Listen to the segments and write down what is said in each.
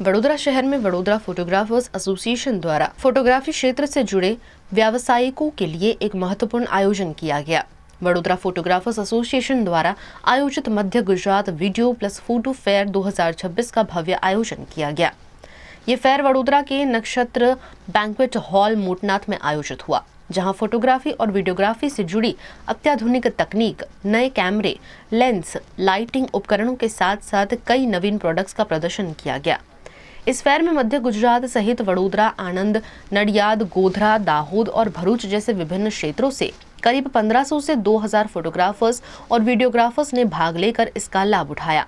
वडोदरा शहर में Vadodara photographers association द्वारा फोटोग्राफी क्षेत्र से जुड़े व्यावसायिकों के लिए एक महत्वपूर्ण आयोजन किया गया। वडोदरा फोटोग्राफर्स एसोसिएशन द्वारा आयोजित मध्य Gujarat video plus photo fair 2026 का भव्य आयोजन किया गया। ये फेयर वडोदरा के नक्षत्र बैंक्वेट हॉल मोटनाथ में आयोजित हुआ, जहां फोटोग्राफी और वीडियोग्राफी से जुड़ी अत्याधुनिक तकनीक, नए कैमरे, लेंस, लाइटिंग उपकरणों के साथ साथ कई नवीन प्रोडक्ट्स का प्रदर्शन किया गया। इस फेयर में मध्य गुजरात सहित वडोदरा, आनंद, नडियाद, गोधरा, दाहोद और भरूच जैसे विभिन्न क्षेत्रों से करीब 1500 से 2000 फोटोग्राफर्स और वीडियोग्राफर्स ने भाग लेकर इसका लाभ उठाया।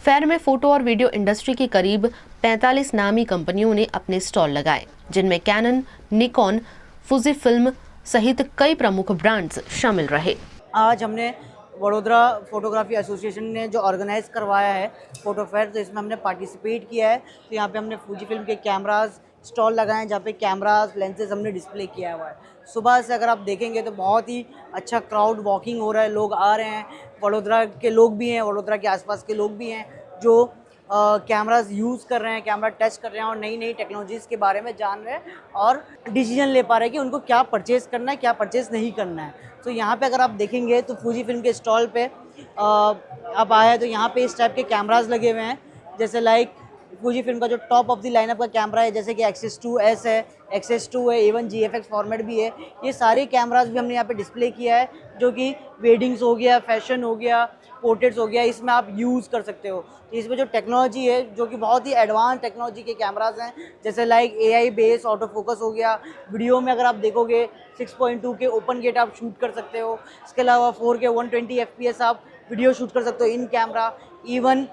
फेयर में फोटो और वीडियो इंडस्ट्री की करीब 45 नामी कंपनियों ने अपने स्टॉल लगाए, जिनमें कैनन, निकॉन, फुजी फिल्म सहित कई प्रमुख ब्रांड्स शामिल रहे। आज हमने वडोदरा फोटोग्राफी एसोसिएशन ने जो ऑर्गेनाइज़ करवाया है फोटो फेयर, तो इसमें हमने पार्टिसिपेट किया है। तो यहाँ पे हमने फूजी फिल्म के कैमराज स्टॉल लगाए हैं, जहाँ पे कैमराज, लेंसेज हमने डिस्प्ले किया हुआ है। सुबह से अगर आप देखेंगे तो बहुत ही अच्छा क्राउड वॉकिंग हो रहा है, लोग आ रहे हैं। वडोदरा के लोग भी हैं, वडोदरा के आसपास के लोग भी हैं जो कैमराज यूज़ कर रहे हैं, कैमरा टच कर रहे हैं और नई नई टेक्नोलॉजीज़ के बारे में जान रहे हैं और डिसीजन ले पा रहे हैं कि उनको क्या परचेज़ करना है, क्या परचेज़ नहीं करना है। तो यहाँ पे अगर आप देखेंगे तो फूजी फिल्म के स्टॉल पे आप आए हैं तो यहाँ पे इस टाइप के कैमराज लगे हुए हैं, जैसे लाइक फूजी फिल्म का जो टॉप ऑफ द लाइनअप का कैमरा है, जैसे कि X-S2S है, X-S2 है, इवन GFX फॉर्मेट भी है। ये सारे कैमराज भी हमने यहाँ पे डिस्प्ले किया है, जो कि वेडिंग्स हो गया, फैशन हो गया, पोर्ट्रेट्स हो गया, इसमें आप यूज़ कर सकते हो। तो इसमें जो टेक्नोलॉजी है, जो कि बहुत ही एडवांस टेक्नोलॉजी के कैमराज हैं, जैसे like AI base auto focus हो गया। वीडियो में अगर आप देखोगे 6.2 के ओपन गेट आप शूट कर सकते हो। इसके अलावा 4K 120 FPS आप वीडियो शूट कर सकते हो इन कैमरा। इवन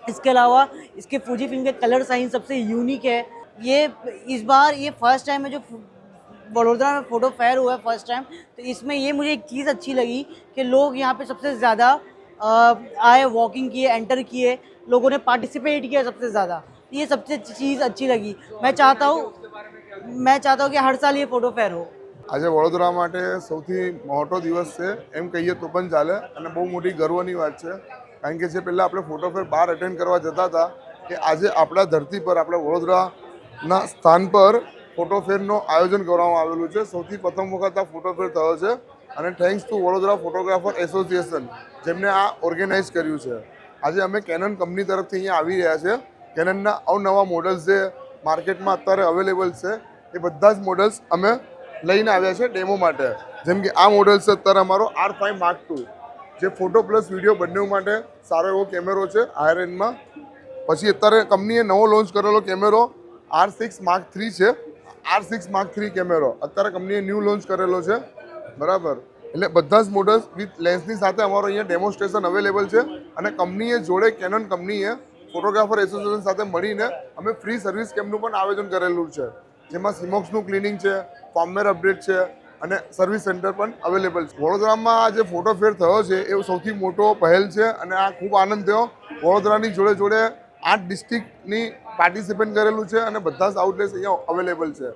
इसके अलावा इसके फूजी फिल्म के कलर साइंस सबसे यूनिक है। ये इस बार ये फर्स्ट टाइम है जो वडोदरा में फ़ोटो फेयर हुआ है फर्स्ट टाइम। तो इसमें ये मुझे एक चीज़ अच्छी लगी कि लोग यहाँ पे सबसे ज़्यादा आए, वॉकिंग किए, एंटर किए, लोगों ने पार्टिसिपेट किया सबसे ज़्यादा। ये सबसे चीज़ अच्छी लगी। मैं चाहता हूँ कि हर साल ये फ़ोटो फेयर हो। आज वडोदरा माटे सौथी मोटो दिवस है एम कहीए तो पण चाले अने बहु मोटी गर्वनी वात छे, कारण के जे पहला आपणे फोटो फेयर बहार अटेन्ड करवा जता था कि आज आपणा धरती पर आपणा वडोदराना स्थान पर फोटो फेरनो आयोजन करवामां आवेलुं छे। सौथी प्रथम वखत आ फोटो फेर थयो छे अने thanks to Vadodara photographer association जेमने आ ऑर्गेनाइज कर्युं छे। आज अमे कैनन कंपनी तरफथी अहींया आवी रह्या छे। कैननना अवनवा मॉडल्स जे मार्केटमां अत्यारे अवेलेबल छे ए बधा ज मॉडल्स अमे लईने आव्या छे डेमो माटे। जेम के आ मॉडल छे अत्यारे अमारो R5 Mark II जे फोटो प्लस विडियो बंने माटे सारो एवो केमेरो छे हायर एंड में। पछी अत्यारे कंपनीए नवो लॉन्च करेलो केमेरो R6 Mark III छे। R6 Mark III केमेरो अत्यारे कंपनीए न्यू लॉन्च करेलो छे, बराबर। એટલે બધા જ મોડલ્સ વિથ લેન્સની સાથે અમારો અહીંયા ડેમોન્સ્ટ્રેશન અવેલેબલ છે અને કંપનીએ જોડે કેનન કંપનીએ ફોટોગ્રાફર એસોસિએશન સાથે મળીને અમે ફ્રી સર્વિસ કેમ્પનું પણ આયોજન કરેલું છે, જેમાં સિમોક્સનું ક્લિનિંગ છે, ફોર્મવેર અપડેટ છે અને સર્વિસ સેન્ટર પણ અવેલેબલ છે। વડોદરામાં આ જે ફોટો ફેર થયો છે એ સૌથી મોટો પહેલ છે અને આ ખૂબ આનંદ થયો। વડોદરાની જોડે જોડે 8 ડિસ્ટ્રિક્ટની પાર્ટિસિપેટ કરેલું છે અને બધા જ આઉટલેટ્સ અહીંયા અવેલેબલ છે।